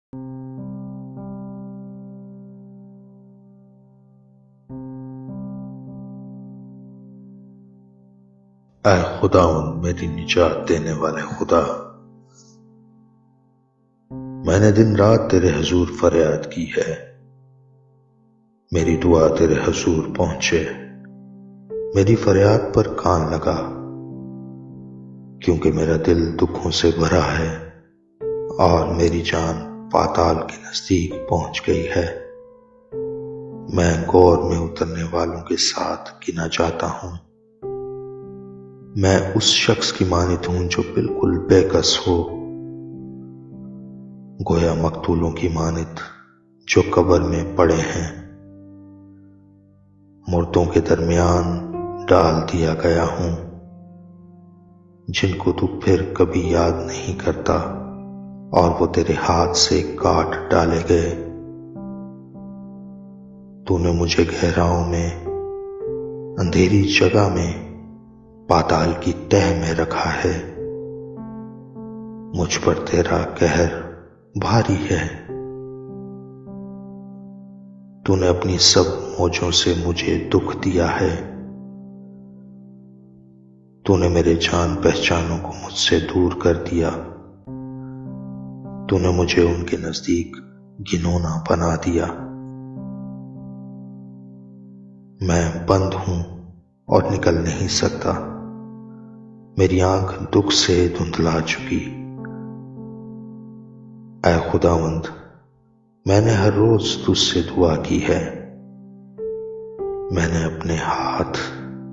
ऐ खुदावंद, मेरी निजात देने वाले खुदा, मैंने दिन रात तेरे हुजूर फरियाद की है। मेरी दुआ तेरे हुजूर पहुंचे, मेरी फरियाद पर कान लगा, क्योंकि मेरा दिल दुखों से भरा है और मेरी जान पाताल के नजदीक पहुंच गई है। मैं गौर में उतरने वालों के साथ गिना जाता हूं। मैं उस शख्स की मानित हूं जो बिल्कुल बेकस हो, गोया मकतूलों की मानित जो कब्र में पड़े हैं, मुर्दों के दरमियान डाल दिया गया हूं, जिनको तू फिर कभी याद नहीं करता और वो तेरे हाथ से काट डाले गए। तूने मुझे गहराओं में, अंधेरी जगह में, पाताल की तह में रखा है। मुझ पर तेरा कहर भारी है। तूने अपनी सब मौजों से मुझे दुख दिया है। तूने मेरे जान पहचानों को मुझसे दूर कर दिया। तूने मुझे उनके नजदीक घिनौना बना दिया। मैं बंद हूं और निकल नहीं सकता। मेरी आंख दुख से धुंधला चुकी। ऐ खुदावंद, मैंने हर रोज तुझसे दुआ की है। मैंने अपने हाथ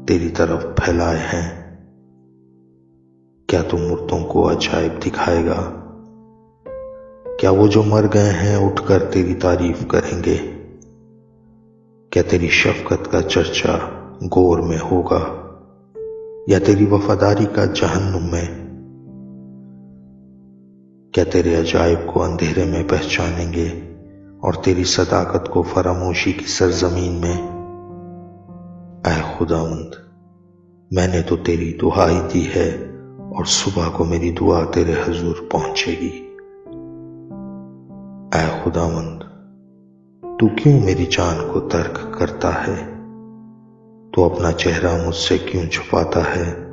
तेरी तरफ फैलाए हैं। क्या तू मुर्दों को अजायब दिखाएगा? क्या वो जो मर गए हैं उठकर तेरी तारीफ करेंगे? क्या तेरी शफकत का चर्चा गौर में होगा या तेरी वफादारी का जहन्नुम में? क्या तेरे अजायब को अंधेरे में पहचानेंगे और तेरी सदाकत को फरामोशी की सरजमीन में? ऐ खुदावंद, मैंने तो तेरी दुहाई दी है और सुबह को मेरी दुआ तेरे हुजूर पहुंचेगी। ऐ खुदावंद, तू क्यों मेरी जान को तर्क करता है? तू अपना चेहरा मुझसे क्यों छुपाता है?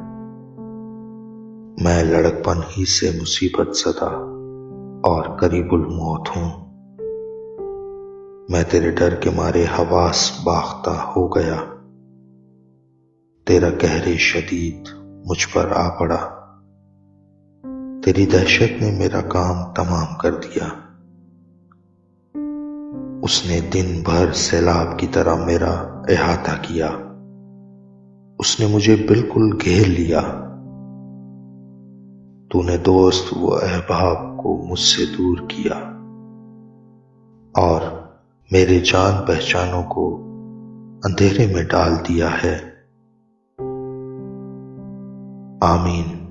मैं लड़कपन ही से मुसीबत ज़दा और करीबुल मौत हूं। मैं तेरे डर के मारे हवास बाख्ता हो गया। तेरा कहरे शदीद मुझ पर आ पड़ा। तेरी दहशत ने मेरा काम तमाम कर दिया। उसने दिन भर सैलाब की तरह मेरा अहाता किया। उसने मुझे बिल्कुल घेर लिया। तूने दोस्त व अहबाब को मुझसे दूर किया और मेरे जान पहचानों को अंधेरे में डाल दिया है। आमीन।